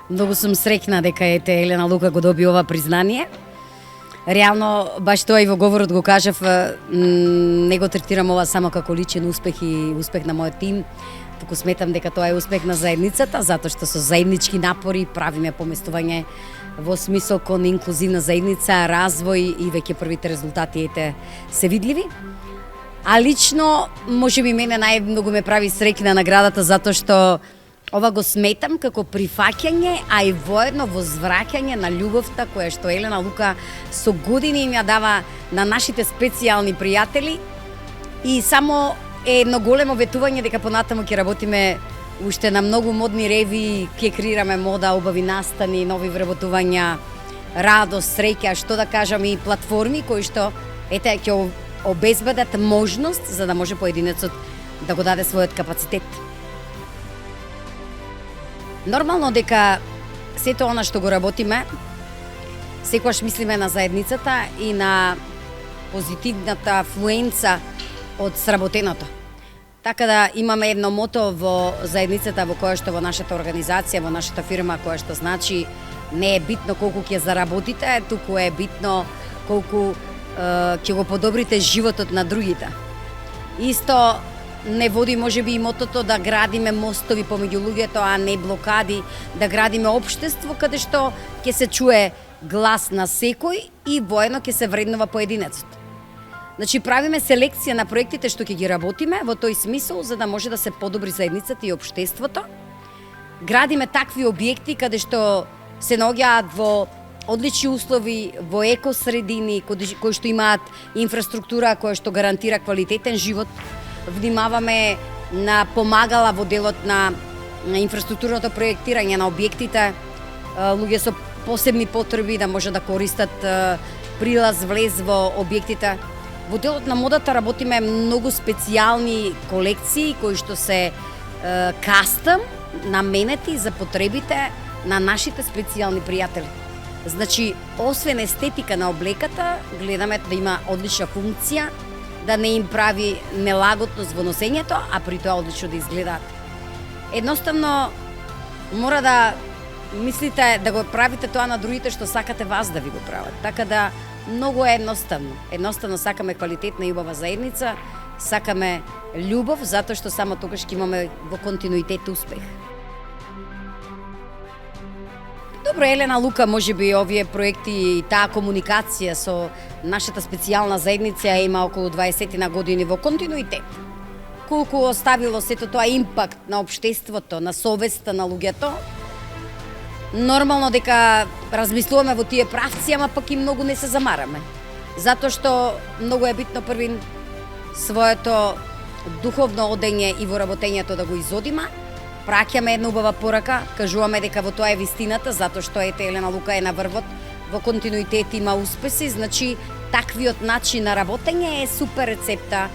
Многу сум среќна дека ете Елена Лука го доби ова признание. Реално, баш тоа и во говорот го кажав, не го третирам ова само како личен успех и успех на мојот тим, туку сметам дека тоа е успех на заедницата, затоа што со заеднички напори правиме поместување во смисол кон инклузивна заедница, развој и веќе првите резултати ете се видливи. А лично, можеби мене најмногу ме прави среќна наградата затоа што ова го сметам како прифаќање, а и воедно возвраќање на љубовта која што Елена Лука со години им ја дава на нашите специјални пријатели и само е едно големо ветување дека понатаму ќе работиме уште на многу модни реви, ќе креираме мода, убави настани, нови вработувања, радост, среќа, што да кажам и платформи кои што ете ќе обезбедат можност за да може поединецот да го даде својот капацитет. Нормално дека сето она што го работиме, секогаш мислиме на заедницата и на позитивната флуенца од сработеното. Така да имаме едно мото во заедницата во која што во нашата организација, во нашата фирма, која што значи не е битно колку ќе заработите, туку е битно колку ќе го подобрите животот на другите. Исто не води можеби и мотото да градиме мостови помеѓу луѓето, а не блокади, да градиме општество каде што ќе се чуе глас на секој и воедно ќе се вреднува поединецот. Значи правиме селекција на проектите што ќе ги работиме во тој смисол за да може да се подобри заедницата и општеството. Градиме такви објекти каде што се наоѓаат во одлични услови, во екосредини кои што имаат инфраструктура која што гарантира квалитетен живот. Внимаваме на помагала во делот на инфраструктурното проектирање на објектите, луѓе со посебни потреби да може да користат прилаз, влез во објектите. Во делот на модата работиме многу специјални колекции кои што се кастом наменети за потребите на нашите специјални пријатели. Значи, освен естетика на облеката, гледаме да има одлична функција, да не им прави нелагодност во носењето, а при тоа одлично да изгледаат. Едноставно, мора да мислите да го правите тоа на другите што сакате вас да ви го прават. Така да, многу е едноставно. Едноставно сакаме квалитетна и убава заедница, сакаме љубов, затоа што само тогаш ќе имаме во континуитет успех. Добро, Елена Лука, можеби овие проекти и таа комуникација со нашата специјална заедница има околу 20 на години во континуитет. Колку оставило сето тоа импакт на општеството, на совеста на луѓето, нормално дека размислуваме во тие правци, ама пак и многу не се замараме. Затоа што многу е битно првин своето духовно одење и во работењето да го изодима. Праќаме една убава порака, кажуваме дека во тоа е вистината, затоа што ете Елена Лука е на врвот, во континуитет има успеси, значи таквиот начин на работење е супер рецепта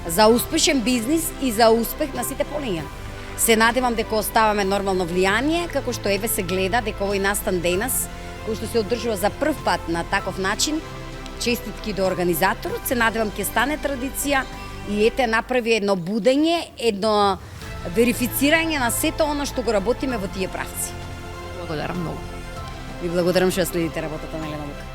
за успешен бизнис и за успех на сите полиња. Се надевам дека оставаме нормално влијание, како што еве се гледа дека овој настан денес, кој што се одржува за прв пат на таков начин, честитки до организаторот, се надевам ќе стане традиција и ете направи едно будење, едно верифицирање на сето оно што го работиме во тие правци. Благодарам многу. Ви благодарам што следите работата на Елена Лука.